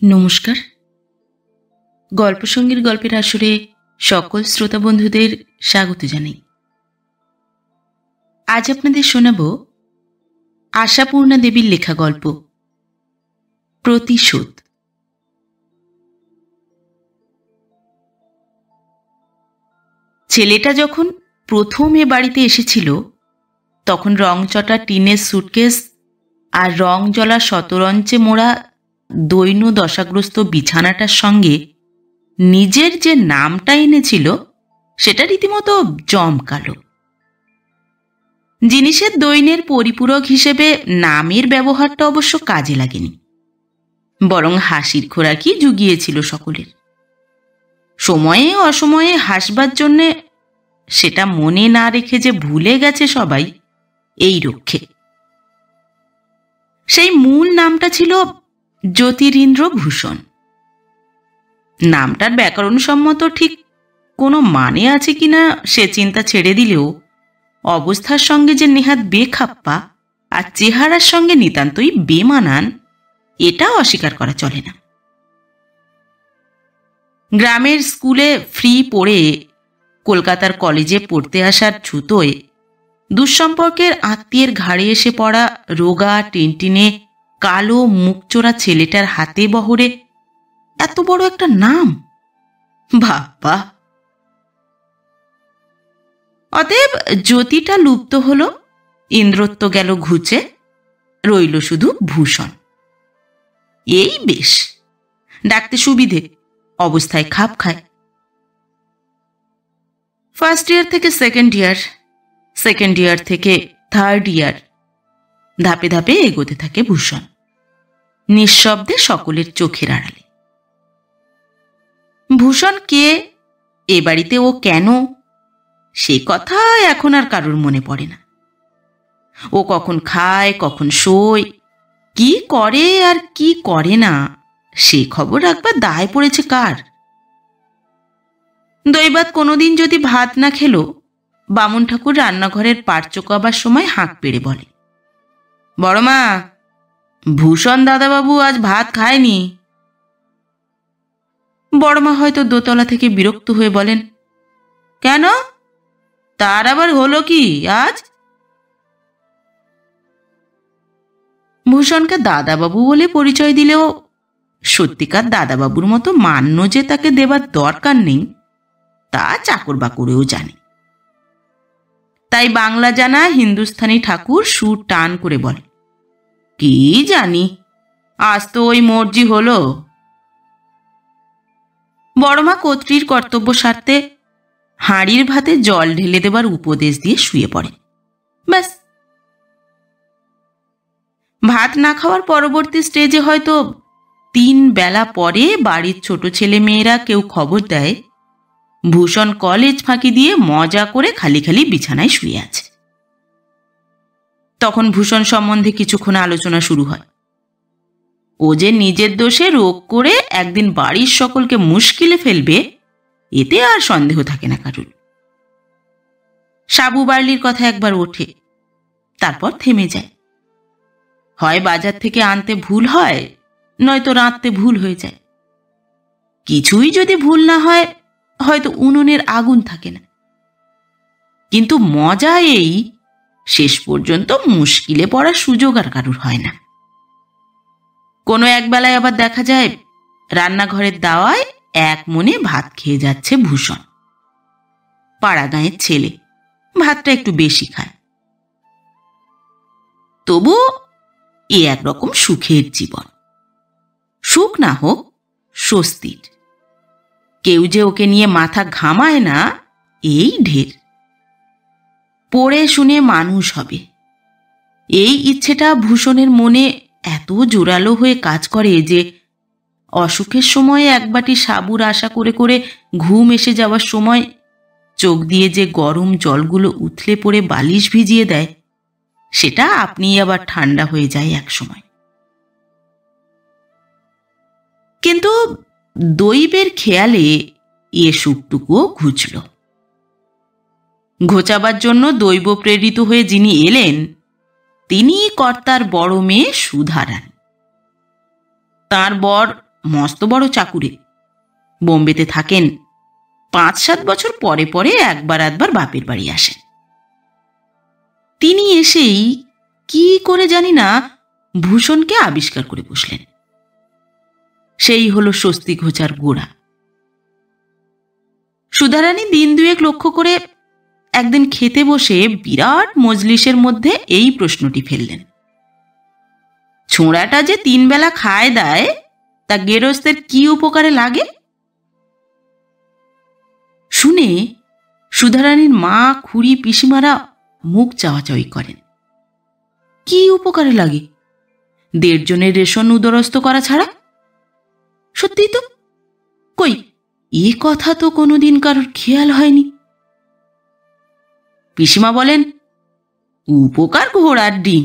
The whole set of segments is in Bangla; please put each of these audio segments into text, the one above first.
নমস্কার। গল্পসঙ্গীর গল্পের আসরে সকল শ্রোতা বন্ধুদের স্বাগত জানাই। আজ আপনাদের শোনাব আশাপূর্ণা দেবীর লেখা গল্প প্রতিশোধ। ছেলেটা যখন প্রথম এ বাড়িতে এসেছিল তখন রংচটা টিনের সুটকেস আর রং জ্বলা শতরঞ্চে মোড়া দৈন্য দশাগ্রস্ত বিছানাটার সঙ্গে নিজের যে নামটা এনেছিল সেটা রীতিমতো জমকালো। জিনিসের দৈন্যের পরিপূরক হিসেবে নামের ব্যবহারটা অবশ্য কাজে লাগেনি, বরং হাসির খোরাকি জুগিয়েছিল সকলের। সময়ে অসময়ে হাসবার জন্যে সেটা মনে না রেখে যে ভুলে গেছে সবাই, এই রক্ষে। সেই মূল নামটা ছিল জ্যোতিরিন্দ্র ভূষণ। নামটার ব্যাকরণসম্মত ঠিক কোনো মানে আছে কিনা সে চিন্তা ছেড়ে দিলেও অবস্থার সঙ্গে যে নেহাত বেখাপ্পা আর চেহারার সঙ্গে নিতান্তই বেমানান, এটা অস্বীকার করা চলে না। গ্রামের স্কুলে ফ্রি পড়ে কলকাতার কলেজে পড়তে আসার ছুতোয় দুঃসম্পর্কের আত্মীয়ের ঘাড়ে এসে পড়া রোগা টিনটিনে কালো মুখচোরা ছেলেটার হাতে বহরে এত বড় একটা নাম, বাবা! অতএব জ্যোতিটা লুপ্ত হলো, ইন্দ্রত্ব গেল ঘুচে, রইল শুধু ভূষণ। এই বেশ, ডাকতে সুবিধে, অবস্থায় খাপ খায়। ফার্স্ট ইয়ার থেকে সেকেন্ড ইয়ার, সেকেন্ড ইয়ার থেকে থার্ড ইয়ার, ধাপে ধাপে এগোতে থাকে ভূষণ, নিঃশব্দে সকলের চোখের আড়ালে। ভূষণ কে, এ বাড়িতে ও কেন, সে কথা এখন আর কারোর মনে পড়ে না। ও কখন খায়, কখন শোয়, কি করে আর কি করে না, সে খবর রাখবার দায় পড়েছে কার? দৈবাত কোনোদিন যদি ভাত না খেলো, বামুন ঠাকুর রান্নাঘরের পাট চোকাবার সময় হাঁক পেড়ে বলে, বড়মা, ভূষণ দাদাবাবু আজ ভাত খায়নি। বড়মা হয়তো দোতলা থেকে বিরক্ত হয়ে বলেন, কেন, তার আবার হলো কি আজ? ভূষণকে দাদাবাবু বলে পরিচয় দিলেও সত্যিকার দাদাবাবুর মতো মান্য যে তাকে দেবার দরকার নেই, তা চাকর বাকরেও জানে। তাই বাংলা জানা হিন্দুস্থানি ঠাকুর সুর টান করে বলে, কি জানি, আজ তো ওই মর্জি হলো। বড়মা কর্ত্রীর কর্তব্য সারতে হাঁড়ির ভাতে জল ঢেলে দেবার উপদেশ দিয়ে শুয়ে পড়ে। ব্যাস। ভাত না খাওয়ার পরবর্তী স্টেজে হয়তো 3 বেলা পরে বাড়ির ছোট ছেলে মেয়েরা কেউ খবর দেয় ভূষণ কলেজ ফাঁকি দিয়ে মজা করে খালি খালি বিছানায় শুয়ে আছে। তখন ভূষণ সম্বন্ধে কিছুক্ষণ আলোচনা শুরু হয়। ও যে নিজের দোষে রোগ করে একদিন বাড়ির সকলকে মুশকিলে ফেলবে, এতে আর সন্দেহ থাকে না কারুর। সাবু বার্লির কথা একবার ওঠে, তারপর থেমে যায়। হয় বাজার থেকে আনতে ভুল হয়, নয়তো রাঁধতে ভুল হয়ে যায়। কিছুই যদি ভুল না হয়, হয়তো উনুনের আগুন থাকে না। কিন্তু মজা এই, শেষ পর্যন্ত মুশকিলে পড়ার সুযোগ আর কারুর হয় না। কোনো একবেলায় আবার দেখা যায় রান্নাঘরের দাওয়ায় এক মনে ভাত খেয়ে যাচ্ছে ভূষণ। পাড়া গাঁয়ের ছেলে, ভাতটা একটু বেশি খায়। তবু এ একরকম সুখের জীবন। সুখ না হোক, স্বস্তির। কেউ যে ওকে নিয়ে মাথা ঘামায় না, এই ঢের। পড়ে শুনে মানুষ হবে, এই ইচ্ছেটা ভূষণের মনে এত জোরালো হয়ে কাজ করে যে অসুখের সময় এক বাটি সাবুর আশা করে করে ঘুম এসে যাওয়ার সময় চোখ দিয়ে যে গরম জলগুলো উথলে পড়ে বালিশ ভিজিয়ে দেয়, সেটা আপনিই আবার ঠান্ডা হয়ে যায় এক সময়। কিন্তু দৈবের খেয়ালে এ সুখটুকুও ঘুচল। ঘোচাবার জন্য দৈব প্রেরিত হয়ে যিনি এলেন, তিনি কর্তার বড় মেয়ে সুধারানী। তাঁর বর মস্ত বড় চাকুরে, বোম্বেতে থাকেন। 5-7 বছর পরে পরে একবার আধবার বাপের বাড়ি আসেন। তিনি এসেই কি করে জানি না ভূষণকে আবিষ্কার করে বসলেন। সেই হলো স্বস্তি ঘোচার গোড়া। সুধারানী দিন দুয়েক লক্ষ্য করে একদিন খেতে বসে বিরাট মজলিসের মধ্যে এই প্রশ্নটি ফেললেন, ছোঁড়াটা যে 3 বেলা খায় দায়, তা গেরস্তের কি উপকারে লাগে? শুনে সুধারানীর মা, খুড়ি, পিসিমারা মুখ চাওয়াচাওয়ি করেন। কি উপকারে লাগে? 1.5 জনের রেশন উদরস্থ করা ছাড়া। সত্যিই তো, কই এ কথা তো কোনোদিন কারোর খেয়াল হয়নি। পিসিমা বলেন, উপকার ঘোড়ার ডিম।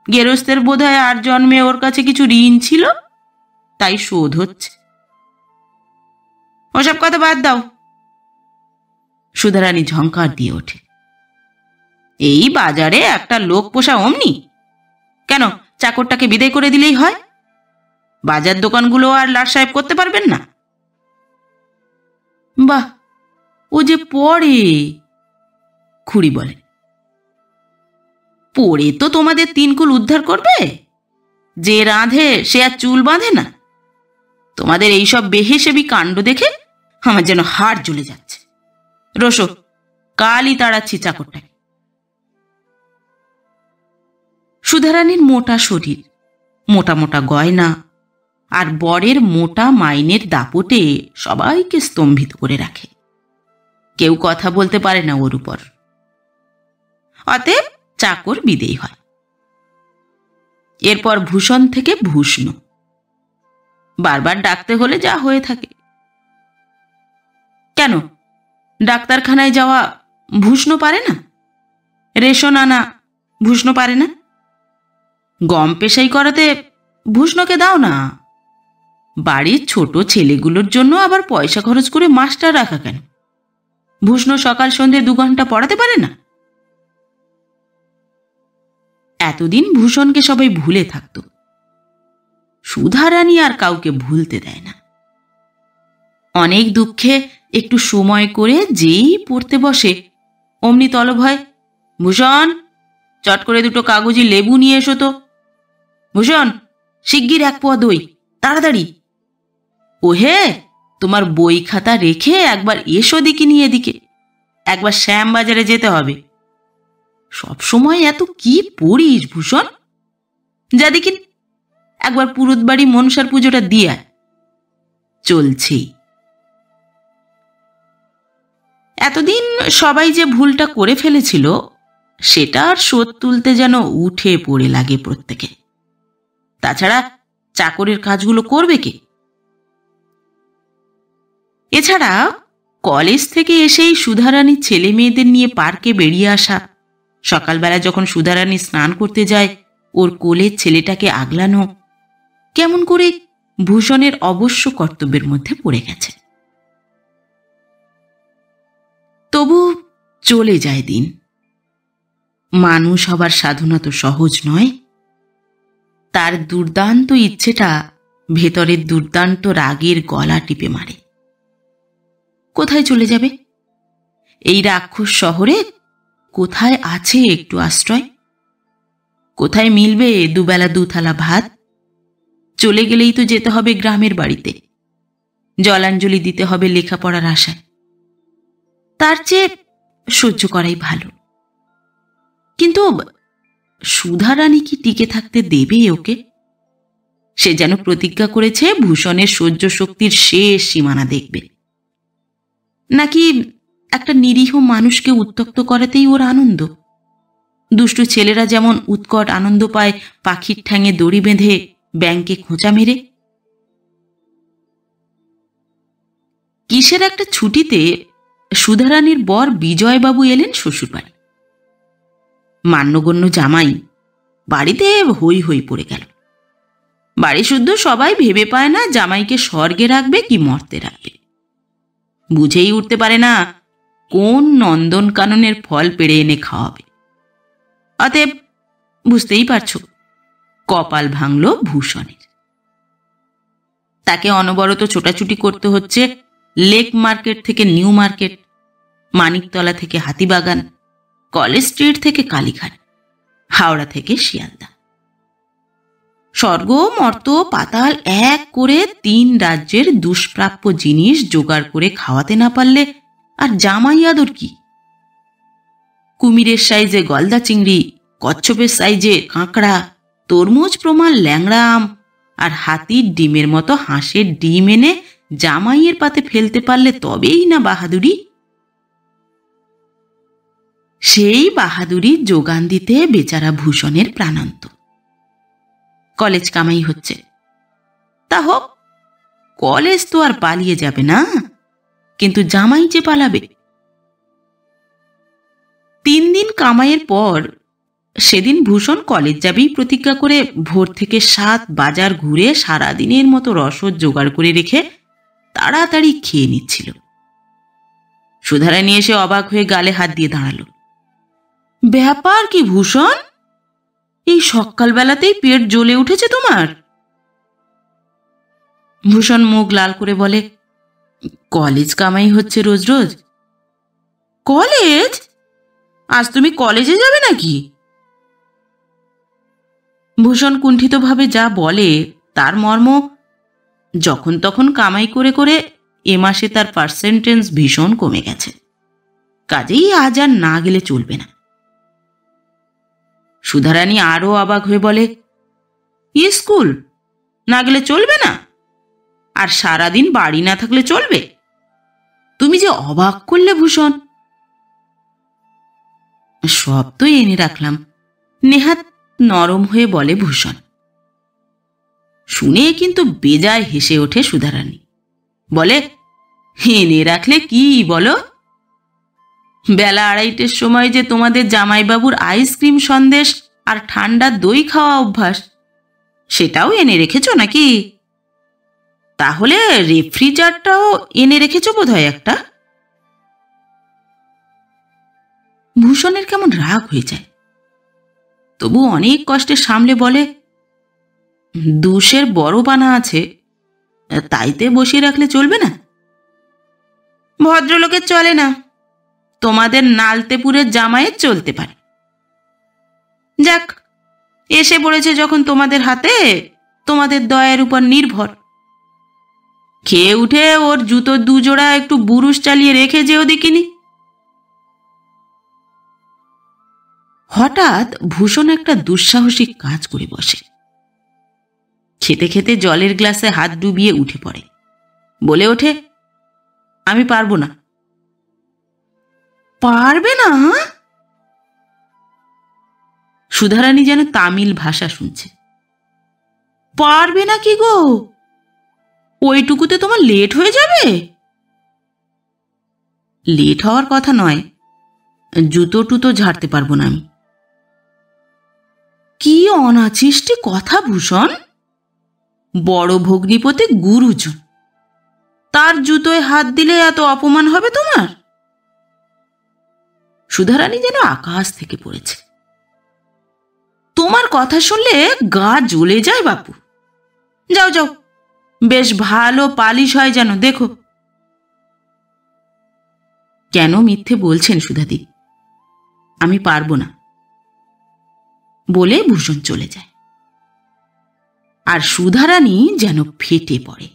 গেরস্তের বোধহয় 8 জন্মে ওর কাছে কিছু ঋণ ছিল, তাই শোধ হচ্ছে। ওসব কথা বাদ দাও। সুধারানী ঝংকার দিয়ে ওঠে, এই বাজারে একটা লোক পোষা অমনি। কেন, চাকরটাকে বিদায় করে দিলেই হয়? বাজার দোকানগুলো আর লাট সাহেব করতে পারবেন না? বাহ, ও যে পড়ে। খুড়ি বলেন, পড়ে তো তোমাদের 3 কুল উদ্ধার করবে? যে রাঁধে সে আর চুল বাঁধে না। তোমাদের এইসব বেহেসেবি কাণ্ড দেখে আমার যেন হাড় জ্বলে যাচ্ছে। রোসো, কালই তাড়াচ্ছি চাকরটাকে। সুধারানীর মোটা শরীর, মোটা মোটা গয়না আর বরের মোটা মাইনের দাপটে সবাইকে স্তম্ভিত করে রাখে। কেউ কথা বলতে পারে না ওর উপর। অতএব চাকর বিদেয় হয়। এরপর ভূষণ থেকে ভূষ্ণ, বারবার ডাকতে হলে যা হয়ে থাকে। কেন, ডাক্তারখানায় যাওয়া ভূষ্ণ পারে না? রেশন আনা ভূষ্ণ পারে না? গম পেশাই করাতে ভূষ্ণকে দাও না। বাড়ির ছোট ছেলেগুলোর জন্য আবার পয়সা খরচ করে মাস্টার রাখা কেন? ভূষ্ণ সকাল সন্ধ্যে 2 ঘন্টা পড়াতে পারে না? এতদিন ভূষণকে সবাই ভুলে থাকত। সুধারানী আর কাউকে ভুলতে দেয় না। অনেক দুঃখে একটু সময় করে যেই পড়তে বসে, অমনি তলব হয়, ভূষণ, চট করে 2টো কাগজি লেবু নিয়ে এসো তো। ভূষণ, শিগগির 1 পোয়া দই, তাড়াতাড়ি। ওহে, তোমার বই খাতা রেখে একবার এসো দিকে নিয়ে এদিকে। একবার শ্যামবাজারে যেতে হবে। সব সময় এত কি পড়িস ভূষণ? যা দেখি একবার পুরুত বাড়ি মনসার পুজোটা দিয়ে আয়। চলছেই। এতদিন সবাই যে ভুলটা করে ফেলেছিল সেটা আর শোধ তুলতে যেন উঠে পড়ে লাগে প্রত্যেকে। তাছাড়া চাকরের কাজগুলো করবে কে? এছাড়া কলেজ থেকে এসেই সুধারানীর ছেলে মেয়েদের নিয়ে পার্কে বেরিয়ে আসা, সকালবেলা যখন সুধারানী স্নান করতে যায় ওর কোলের ছেলেটাকে আগলানো, কেমন করে ভূষণের অবশ্য কর্তব্যের মধ্যে পড়ে গেছে। তবু চলে যায় দিন। মানুষ হবার সাধনা তো সহজ নয়। তার দুর্দান্ত ইচ্ছেটা ভেতরের দুর্দান্ত রাগের গলা টিপে মারে। কোথায় চলে যাবে? এই রাক্ষস শহরে কোথায় আছে একটু আশ্রয়? কোথায় মিলবে 2 বেলা 2 থালা ভাত? চলে গেলেই তো যেতে হবে গ্রামের বাড়িতে, জলাঞ্জলি দিতে হবে লেখাপড়ার আশায়। তার চেয়ে সহ্য করাই ভালো। কিন্তু সুধারানী কি টিকে থাকতে দেবে ওকে? সে যেন প্রতিজ্ঞা করেছে ভূষণের সহ্য শক্তির শেষ সীমানা দেখবে। নাকি একটা নিরীহ মানুষকে উত্ত্যক্ত করাতেই ওর আনন্দ? দুষ্টু ছেলেরা যেমন উৎকট আনন্দ পায় পাখির ঠ্যাঙে দড়ি বেঁধে ব্যাঙকে খোঁচা মেরে। কিসের একটা ছুটিতে সুধারানীর বর বিজয়বাবু এলেন শ্বশুরবাড়ি। মান্যগণ্য জামাই, বাড়িতে হই হই পড়ে গেল। বাড়ি শুদ্ধ সবাই ভেবে পায় না জামাইকে স্বর্গে রাখবে কি মর্তে রাখবে। বুঝেই উঠতে পারে না কোন নন্দন কাননের ফল পেড়ে এনে খাওয়াবে। অতএব বুঝতেই পারছো, কপাল ভাঙল ভূষণের। তাকে অনবরত ছোটাছুটি করতে হচ্ছে লেক মার্কেট থেকে নিউ মার্কেট, মানিকতলা থেকে হাতিবাগান, কলেজ স্ট্রিট থেকে কালীঘাট, হাওড়া থেকে শিয়ালদা। স্বর্গ মর্ত পাতাল এক করে 3 রাজ্যের দুষ্প্রাপ্য জিনিস জোগাড় করে খাওয়াতে না পারলে আর জামাই আদর কি? কুমিরের সাইজে গলদা চিংড়ি, কচ্ছপের সাইজে কাঁকড়া, তরমুজ প্রমাণ ল্যাংড়া আম আর হাতির ডিমের মতো হাঁসের ডিম এনে জামাইয়ের পাতে ফেলতে পারলে তবেই না বাহাদুরি। সেই বাহাদুরি যোগান দিতে বেচারা ভূষণের প্রাণান্ত। কলেজ কামাই হচ্ছে, তা হোক, কলেজ তো আর পালিয়ে যাবে না, কিন্তু জামাই যে পালাবে। 3 দিন কামাইয়ের পর সেদিন ভূষণ কলেজ যাবেই প্রতিজ্ঞা করে ভোর থেকে 7 বাজার ঘুরে সারাদিনের মতো রসদ জোগাড় করে রেখে তাড়াতাড়ি খেয়ে নিচ্ছিল। সুধারানী এসে অবাক হয়ে গালে হাত দিয়ে দাঁড়ালো। ব্যাপার কি ভূষণ, এই সকালবেলাতেই পেট জ্বলে উঠেছে তোমার? ভূষণ মুখ লাল করে বলে, কলেজ কামাই হচ্ছে রোজ রোজ। কলেজ? আজ তুমি কলেজে যাবে নাকি? ভূষণ কুণ্ঠিতভাবে যা বলে তার মর্ম, যখন তখন কামাই করে করে এ মাসে তার পার্সেন্টেজ ভীষণ কমে গেছে, কাজেই আজ আর না গেলে চলবে না। সুধারানী আরো অবাক হয়ে বলে, স্কুল না গেলে চলবে না? আর সারাদিন বাড়ি না থাকলে চলবে? তুমি যে অবাক করলে ভূষণ। সব তো এনে রাখলাম, নেহাত নরম হয়ে বলে ভূষণ। শুনে কিন্তু বেজায় হেসে ওঠে সুধারানী, বলে, এনে রাখলে কি বলো? বেলা 2:30-টের সময় যে তোমাদের জামাইবাবুর আইসক্রিম সন্দেশ আর ঠান্ডা দই খাওয়া অভ্যাস, সেটাও এনে রেখেছ নাকি? তাহলে রেফ্রিজারটাও এনে রেখেছ বোধহয় একটা। ভূষণের কেমন রাগ হয়ে যায়, তবু অনেক কষ্টে সামলে বলে, 2 সের বড় পানা আছে, তাইতে বসিয়ে রাখলে চলবে না? ভদ্রলোকের চলে না, তোমাদের নালতেপুরের জামাইয়ের চলতে পারে। যাক, এসে পড়েছে যখন তোমাদের হাতে, তোমাদের দয়ার উপর নির্ভর। খেয়ে উঠে ওর জুতোর 2 জোড়া একটু বুরুশ চালিয়ে রেখে যেও দেখিনি। হঠাৎ ভূষণ একটা দুঃসাহসিক কাজ করে বসে। খেতে খেতে জলের গ্লাসে হাত ডুবিয়ে উঠে পড়ে, বলে ওঠে, আমি পারবো না। পারবে না? সুধারানী যেন তামিল ভাষা শুনছে। পারবে না কি গো? ওইটুকুতে তোমার লেট হয়ে যাবে। লেট হওয়ার কথা নয়, জুতো টুতো ঝাড়তে পারবো না আমি। কি অনাচিষ্টি কথা ভূষণ, বড় ভগ্নিপতি গুরুজন, তার জুতোয় হাত দিলে এত অপমান হবে তোমার? সুধারানী যেন আকাশ থেকে পড়েছে। তোমার কথা শুনলে গা জ্বলে যায় বাপু। যাও যাও, বেশ ভালো পালিশ হয় যেন দেখো। কেন মিথ্যে বলছেন সুধাদি, আমি পারবো না বলে ভূষণ চলে যায়। আর সুধারানী যেন ফেটে পড়ে,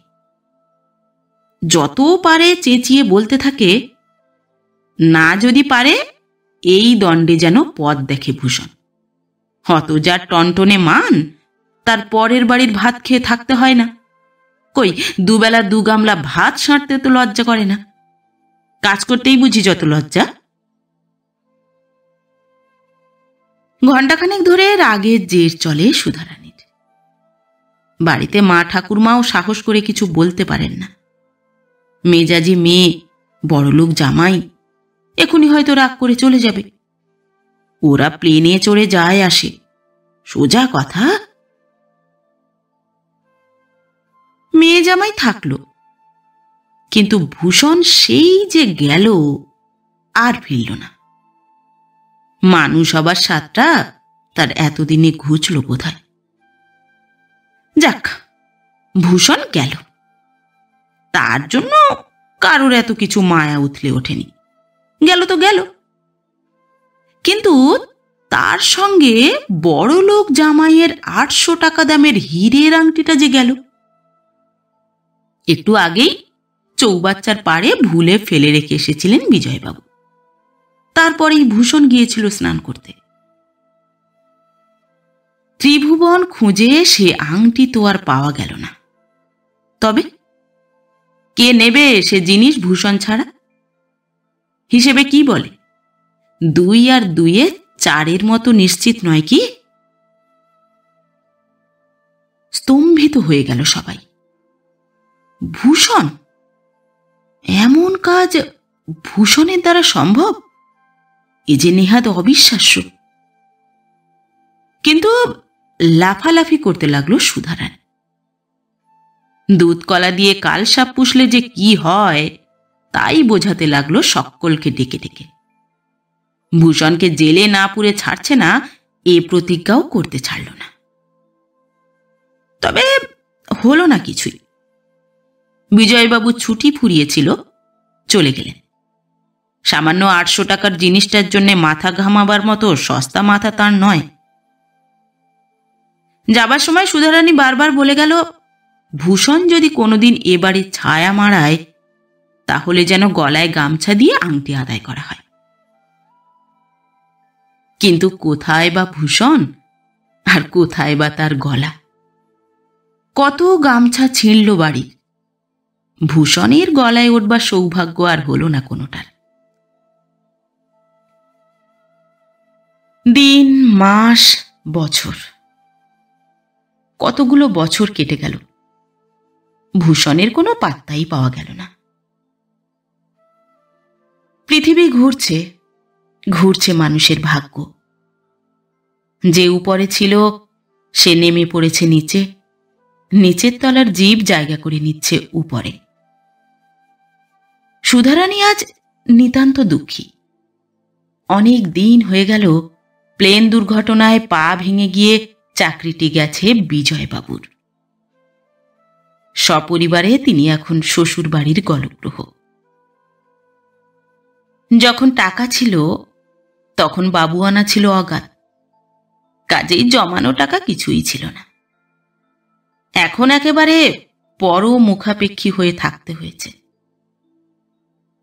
যত পারে চেঁচিয়ে বলতে থাকে, না যদি পারে এই দণ্ডে যেন পথ দেখে ভূষণ। হত যার টনটনে মান, তার পরের বাড়ির ভাত খেয়ে থাকতে হয় না। কই 2 বেলা 2 গামলা ভাত সাঁটতে তো লজ্জা করে না, কাজ করতেই বুঝি যত লজ্জা। ঘণ্টাখানেক ধরে রাগের জের চলে সুধারানীর। বাড়িতে মা ঠাকুরমাও সাহস করে কিছু বলতে পারেন না। মেজাজি মেয়ে, বড়লোক জামাই, এখনই হয়তো রাগ করে চলে যাবে। ওরা প্লেনে চড়ে যায় আসে, সোজা কথা। মেয়ে জামাই থাকলো, কিন্তু ভূষণ সেই যে গেল, আর ফিরল না। মানুষ হবার স্বাদটা তার এতদিনে ঘুচল বোধহয়। যাক, ভূষণ গেল, তার জন্য কারোর এত কিছু মায়া উথলে ওঠেনি। গেল তো গেল, কিন্তু তার সঙ্গে বড় লোক জামাইয়ের 800 টাকা দামের হীরের আংটিটা যে গেল। একটু আগেই চৌবাচ্চার পাড়ে ভুলে ফেলে রেখে এসেছিলেন বিজয়বাবু। তারপরেই ভূষণ গিয়েছিল স্নান করতে। ত্রিভুবন খুঁজে সে আংটি তো আর পাওয়া গেল না। তবে কে নেবে সে জিনিস ভূষণ ছাড়া? হিসেবে কি বলে, 2 আর 2 4 মতো নিশ্চিত নয় কি? স্তম্ভিত হয়ে গেল সবাই। ভূষণ, এমন কাজ ভূষণের দ্বারা সম্ভব? এ যে নেহাত অবিশ্বাস্য। কিন্তু লাফালাফি করতে লাগলো সুধারানী। দুধ কলা দিয়ে কাল সাপ পুষলে যে কি হয় তাই বোঝাতে লাগলো সকলকে ডেকে ডেকে। ভূষণকে জেলে না পুরে ছাড়ছে না এ প্রতিজ্ঞাও করতে ছাড়ল না। তবে হলো না কিছুই। বিজয়বাবু ছুটি ফুরিয়েছিল, চলে গেলেন। সামান্য 800 টাকার জিনিসটার জন্য মাথা ঘামাবার মতো সস্তা মাথা তার নয়। যাবার সময় সুধারানী বারবার বলে গেল, ভূষণ যদি কোনোদিন এ বাড়ির ছায়া মারায় তাহলে যেন গলায় গামছা দিয়ে আংটি আদায় করা হয়। কিন্তু কোথায় বা ভূষণ, আর কোথায় বা তার গলা? কত গামছা ছিঁড়ল বাড়ির, ভূষণের গলায় উঠবার সৌভাগ্য আর হলো না কোনোটার। দিন, মাস, বছর, কতগুলো বছর কেটে গেল, ভূষণের কোনো পাত্তাই পাওয়া গেল না। পৃথিবী ঘুরছে, ঘুরছে মানুষের ভাগ্য। যে উপরে ছিল সে নেমে পড়েছে নিচে, নিচের তলার জীব জায়গা করে নিচ্ছে উপরে। সুধারানী আজ নিতান্ত দুঃখী। অনেক দিন হয়ে গেল প্লেন দুর্ঘটনায় পা ভেঙে গিয়ে চাকরিটি গেছে বিজয়বাবুর। সপরিবারে তিনি এখন শ্বশুর বাড়ির গলগ্রহ। যখন টাকা ছিল তখন বাবুয়ানা ছিল অগাধ, কাজেই জমানো টাকা কিছুই ছিল না। এখন একেবারে পর মুখাপেক্ষী হয়ে থাকতে হয়েছে।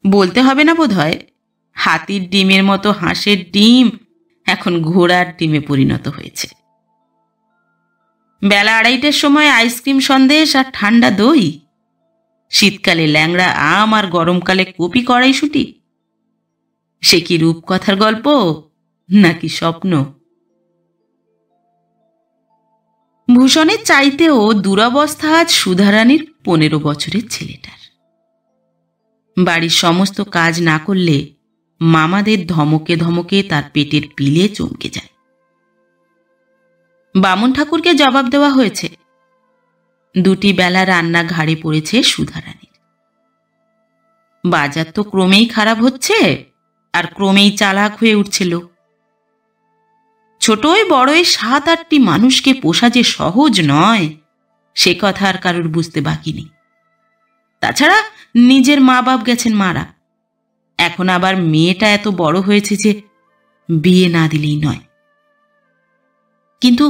বলতে হবে না বোধ হয়, হাতির ডিমের মতো হাঁসের ডিম এখন ঘোড়ার ডিমে পরিণত হয়েছে। বেলা 2:30টার সময় আইসক্রিম সন্দেশ আর ঠান্ডা দই, শীতকালে ল্যাংড়া আম আর গরমকালে কপি কড়াইশুঁটি। সে কি রূপকথার গল্প নাকি স্বপ্ন? ভূষণের চাইতেও দুরবস্থা আজ সুধারানীর 15 বছরের ছেলেটার। বাড়ির সমস্ত কাজ না করলে মামাদের ধমকে ধমকে তার পেটের পিলে চমকে যায়। বামুন ঠাকুরকে জবাব দেওয়া হয়েছে, 2টি বেলা রান্না ঘাড়ে পড়েছে সুধারানীর। বাজার তো ক্রমেই খারাপ হচ্ছে আর ক্রমেই চালাক হয়ে উঠছিল। ছোটই বড়ই 7-8টি মানুষকে পোষা যে সহজ নয় সে কথা আর কারোর বুঝতে বাকি নেই। তাছাড়া নিজের মা বাপ গেছেন মারা, এখন আবার মেয়েটা এত বড় হয়েছে যে বিয়ে না দিলেই নয়। কিন্তু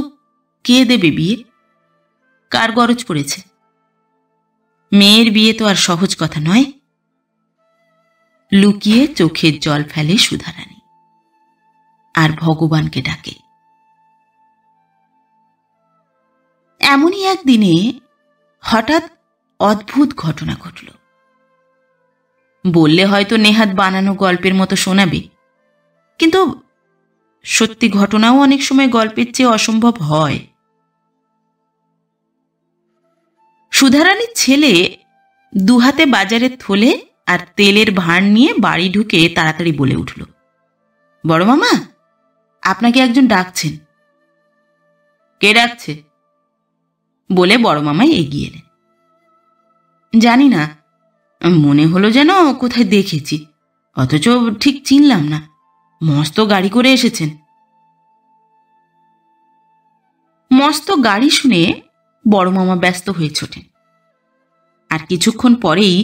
কে দেবে বিয়ে? কার গরজ পড়েছে? মেয়ের বিয়ে তো আর সহজ কথা নয়। লুকিয়ে চোখের জল ফেলে সুধারানী আর ভগবানকে ডাকে। এমনই একদিনে হঠাৎ অদ্ভুত ঘটনা ঘটল। বললে হয়তো নেহাত বানানো গল্পের মতো শোনাবে, কিন্তু সত্যি ঘটনাও অনেক সময় গল্পের চেয়ে অসম্ভব হয়। সুধারানীর ছেলে 2 হাতে বাজারের থলে আর তেলের ভাঁড় নিয়ে বাড়ি ঢুকে তাড়াতাড়ি বলে উঠল, বড় মামা, আপনাকে একজন ডাকছেন। কে ডাকছে? বলে বড় মামাই এগিয়ে এলেন। জানি না, মনে হলো যেন কোথায় দেখেছি, অথচ ঠিক চিনলাম না। মস্ত গাড়ি করে এসেছেন। মস্ত গাড়ি শুনে বড় মামা ব্যস্ত হয়ে ছোটেন। আর কিছুক্ষণ পরেই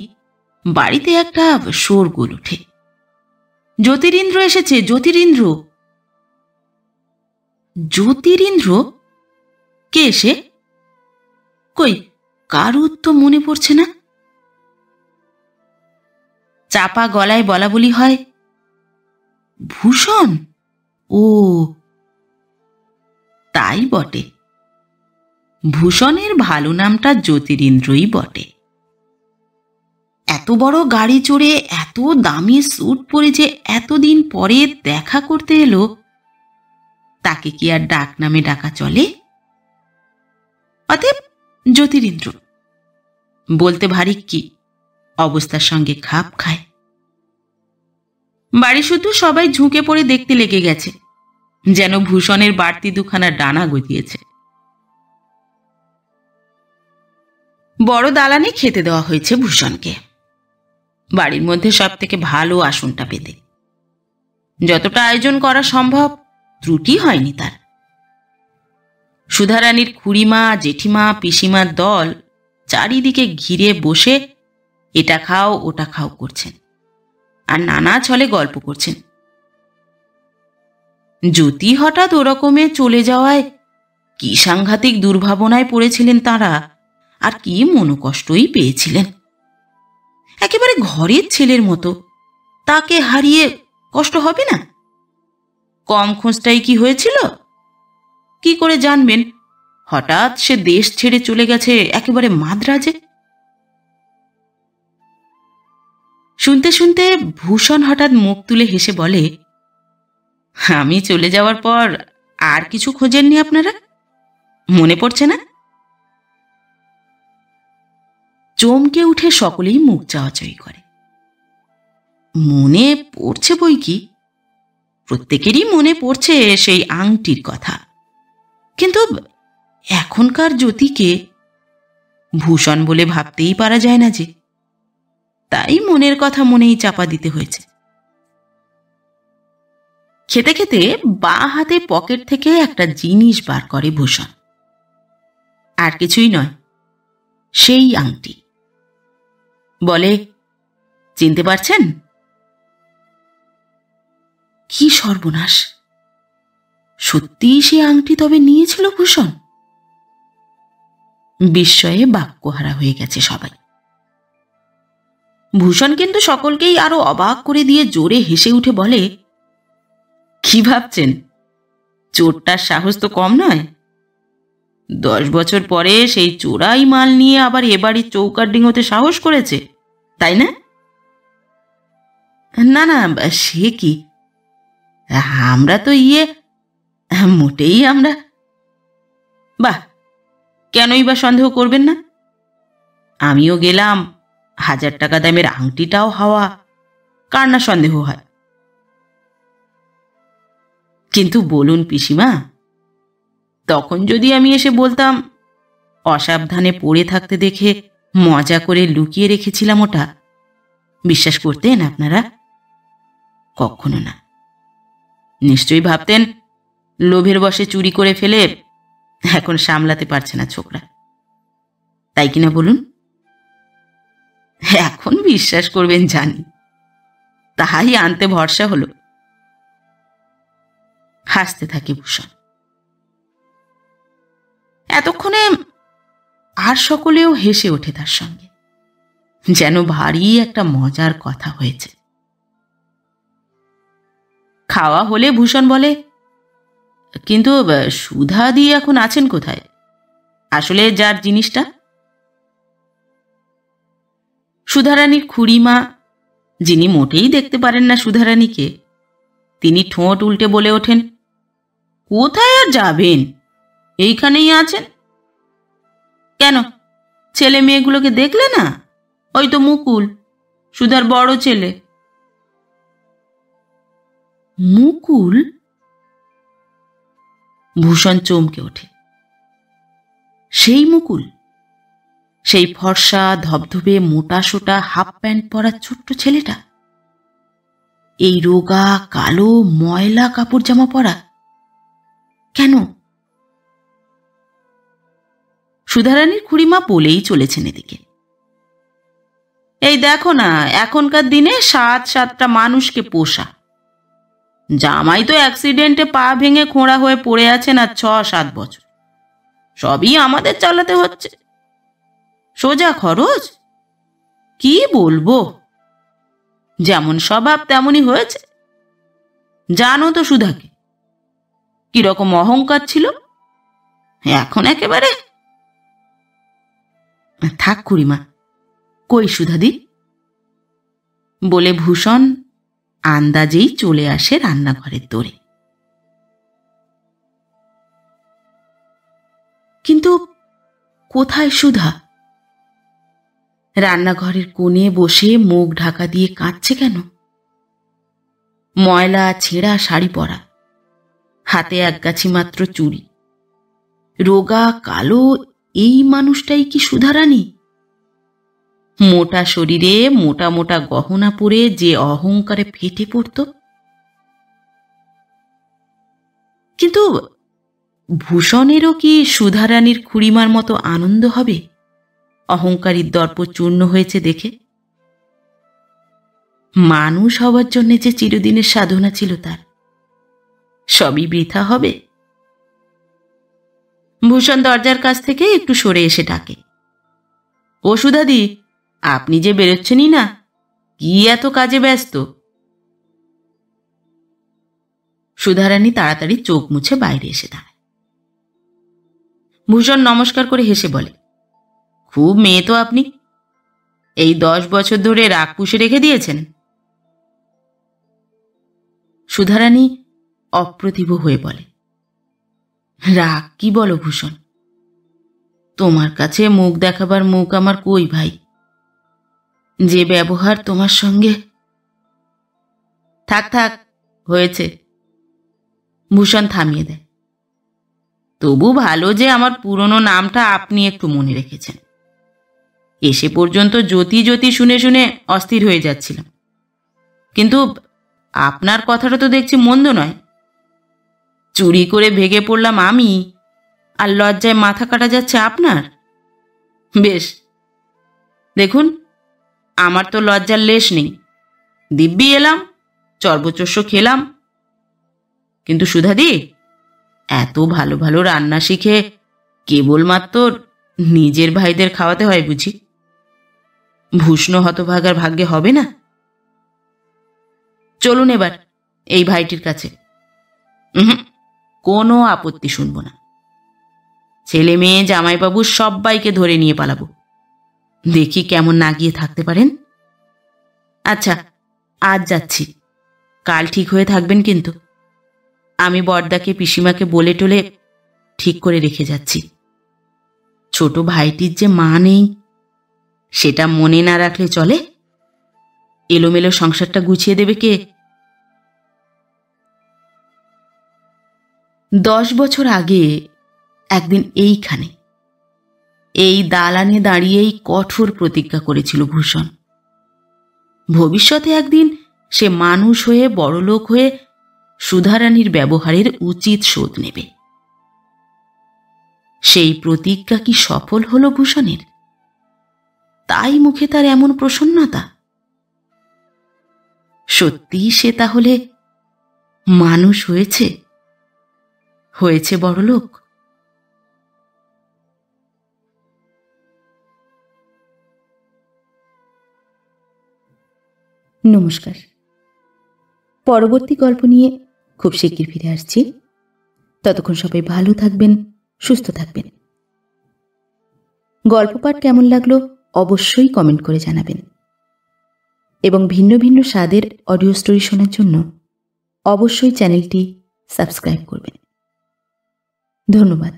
বাড়িতে একটা শোরগোল ওঠে। জ্যোতিরিন্দ্র এসেছে, জ্যোতিরিন্দ্র। জ্যোতিরিন্দ্র? কে এসে? কই, কারুর তো মনে পড়ছে না। চাপা গলায় বলা বলি হয়, ভূষণ। ও তাই বটে, ভূষণের ভালো নামটা জ্যোতিরিন্দ্রই বটে। এত বড় গাড়ি চড়ে এত দামি স্যুট পরে যে এতদিন পরে দেখা করতে এলো, তাকে কি আর ডাক নামে ডাকা চলে? অতএব জ্যোতিরিন্দ্র বলতে ভারী কি, অবস্থার সঙ্গে খাপ খায়। বাড়ি শুধু সবাই ঝুঁকে পড়ে দেখতে লেগে গেছে, যেন ভূষণের বাড়তি দুখানা ডানা গজিয়েছে। বড় দালানে খেতে দেওয়া হয়েছে ভূষণকে, বাড়ির মধ্যে সব থেকে ভালো আসনটা পেতে। যতটা আয়োজন করা সম্ভব ত্রুটি হয়নি তার। সুধারানীর খুড়িমা, জেঠিমা, পিসিমার দল চারিদিকে ঘিরে বসে এটা খাও ওটা খাও করছেন, আর নানা ছলে গল্প করছেন। জ্যোতি হঠাৎ ওরকমে চলে যাওয়ায় কি সাংঘাতিক দুর্ভাবনায় পড়েছিলেন তাঁরা, আর কি মনোকষ্টই পেয়েছিলেন। একেবারে ঘরের ছেলের মতো তাকে হারিয়ে কষ্ট হবে না? কম খোঁজটাই কি হয়েছিল? কি করে জানবেন হঠাৎ সে দেশ ছেড়ে চলে গেছে একেবারে মাদ্রাজে? শুনতে শুনতে ভূষণ হঠাৎ মুখ তুলে হেসে বলে, আমি চলে যাওয়ার পর আর কিছু খোঁজেননি আপনারা? মনে পড়ছে না? চমকে উঠে সকলেই মুখ চাওয়াচাই করে। মনে পড়ছে বই কি, প্রত্যেকেরই মনে পড়ছে সেই আংটির কথা। কিন্তু এখনকার জ্যোতিকে ভূষণ বলে ভাবতেই পারা যায় না যে, তাই মনের কথা মনেই চাপা দিতে হয়েছে। খেতে খেতে বাঁ হাতে পকেট থেকে একটা জিনিস বার করে ভূষণ। আর কিছুই নয়, সেই আংটি। বলে, চিনতে পারছেন? কি সর্বনাশ! সত্যিই সে আংটি তবে নিয়েছিল ভূষণ? বিস্ময়ে বাক্যহারা হয়ে গেছে সবাই। ভূষণ কিন্তু সকলকেই আরো অবাক করে দিয়ে জোরে হেসে উঠে বলে, কি ভাবছেন, চোরটার সাহস তো কম নয়। 10 বছর পরে সেই চোরাই মাল নিয়ে আবার এ বাড়ির চৌকার ডিঙোতে সাহস করেছে, তাই না? না না, সে কি, আমরা তো মোটেই আমরা। বাহ, কেনই বা সন্দেহ করবেন না? আমিও গেলাম, 1000 টাকা দামের আংটিটাও হাওয়া, কার না সন্দেহ হয়? কিন্তু বলুন পিসিমা, তখন যদি আমি এসে বলতাম অসাবধানে পড়ে থাকতে দেখে মজা করে লুকিয়ে রেখেছিলাম ওটা, বিশ্বাস করতেন আপনারা? কখনো না। নিশ্চয়ই ভাবতেন লোভের বশে চুরি করে ফেলে এখন সামলাতে পারছে না ছোকরা, তাই কিনা বলুন? এখন বিশ্বাস করবেন জানি, তাই আনতে ভরসা হলো। হাসতে থাকে ভূষণ। এতক্ষণে আর সকলেও হেসে ওঠে তার সঙ্গে, যেন ভারী একটা মজার কথা হয়েছে। খাওয়া হলে ভূষণ বলে, কিন্তু সুধা দিয়ে এখন আছেন কোথায়, আসলে যার জিনিসটা? সুধারানীর খুড়িমা, যিনি মোটেই দেখতে পারেন না সুধারানীকে, তিনি ঠোঁট উল্টে বলে ওঠেন, কোথায় আর যাবেন, এইখানেই আছেন। কেন, ছেলে মেয়েগুলোকে দেখলে না? ওই তো মুকুল, সুধার বড় ছেলে। মুকুল? ভূষণ চমকে ওঠে। সেই মুকুল, সেই ফর্সা ধবধবে মোটা সোটা হাফ প্যান্ট পরা ছোট্ট ছেলেটা, এই রোগা কালো ময়লা কাপড় জামা পরা? কেন? সুধারানীর খুড়িমা বলেই চলেছেন এদিকে, এই দেখো না, এখনকার দিনে 7-7টা মানুষকে পোষা। জামাই তো অ্যাক্সিডেন্টে পা ভেঙে খোঁড়া হয়ে পড়ে আছেন আর 6-7 বছর। সবই আমাদের চালাতে হচ্ছে। সোজা খরচ? কি বলবো, যেমন স্বভাব তেমনই হয়েছে। জানো তো সুধাকে, কিরকম অহংকার ছিল, এখন একেবারে। থাক খুড়িমা, কই সুধাদি বলে ভূষণ আন্দাজেই চলে আসে রান্নাঘরের দোরে। কিন্তু কোথায় সুধা? রান্নাঘরের কোণে বসে মুখ ঢাকা দিয়ে কাঁদছে কেন? ময়লা ছেঁড়া শাড়ি পরা, হাতে একগাছি মাত্র চুড়ি, রোগা কালো এই মানুষটাই কি সুধারানী? মোটা শরীরে মোটা মোটা গহনা পরে যে অহংকারে ফেটে পড়ত। কিন্তু ভূষণেরও কি সুধারানীর খুড়িমার মতো আনন্দ হবে অহংকারীর দর্প চূর্ণ হয়েছে দেখে? মানুষ হওয়ার জন্য যে চিরদিনের সাধনা ছিল তার, সবই বৃথা হবে। ভূষণ দরজার কাছ থেকে একটু সরে এসে ডাকে, ও সুধাদি, আপনি যে বেরোচ্ছেনই না, কি এত কাজে ব্যস্ত? সুধারানী তাড়াতাড়ি চোখ মুছে বাইরে এসে দাঁড়ায়। ভূষণ নমস্কার করে হেসে বলে, খুব মেয়ে তো আপনি, এই 10 বছর ধরে রাগ পুষে রেখে দিয়েছেন। সুধারানী অপ্রতিভ হয়ে বলে, রাগ কি বলো ভূষণ, তোমার কাছে মুখ দেখাবার মুখ আমার কই ভাই? যে ব্যবহার তোমার সঙ্গে। থাক থাক, হয়েছে। ভূষণ থামিয়ে দেয়। তবু ভালো যে আমার পুরনো নামটা আপনি একটু মনে রেখেছেন। এসে পর্যন্ত জ্যোতি জ্যোতি শুনে শুনে অস্থির হয়ে যাচ্ছিলাম, কিন্তু আপনার কথাটা তো দেখছি মন্দ নয়। চুরি করে ভেগে পড়লাম আমি, আর লজ্জায় মাথা কাটা যাচ্ছে আপনার। বেশ, দেখুন, আমার তো লজ্জার লেশ নেই। দিব্যি এলাম, চর্বচস্য খেলাম। কিন্তু সুধাদি, এত ভালো ভালো রান্না শিখে কেবলমাত্র নিজের ভাইদের খাওয়াতে হয় বুঝি? ভূষ্ণ হতভাগার ভাগ্যে হবে না? চলুন এবার এই ভাইটির কাছে। কোনো আপত্তি শুনব না। ছেলে মেয়ে জামাইবাবু সবাইকে ধরে নিয়ে পালাবো, দেখি কেমন না গিয়ে থাকতে পারেন। আচ্ছা, আজ যাচ্ছি, কাল ঠিক হয়ে থাকবেন কিন্তু। আমি বড়দাকে পিসিমাকে বলে টলে ঠিক করে রেখে যাচ্ছি। ছোট ভাইটির যে মা নেই, সেটা মনে না রাখলে চলে? এলোমেলো সংসারটা গুছিয়ে দেবে কে? 10 বছর আগে একদিন এইখানে, এই দালানে দাঁড়িয়েই কঠোর প্রতিজ্ঞা করেছিল ভূষণ। ভবিষ্যতে একদিন সে মানুষ হয়ে বড়লোক হয়ে সুধারানীর ব্যবহারের উচিত শোধ নেবে। সেই প্রতিজ্ঞা কি সফল হলো ভূষণের? তাই মুখে তার এমন প্রসন্নতা। সত্যি সে তাহলে মানুষ হয়েছে, হয়েছে বড়লোক। নমস্কার। পরবর্তী গল্প নিয়ে খুব শিগগির ফিরে আসছি। ততক্ষণ সবাই ভালো থাকবেন, সুস্থ থাকবেন। গল্প পাঠ কেমন লাগলো অবশ্যই কমেন্ট করে জানাবেন, এবং ভিন্ন ভিন্ন স্বাদের অডিও স্টোরি শোনার জন্য অবশ্যই চ্যানেলটি সাবস্ক্রাইব করবেন। ধন্যবাদ।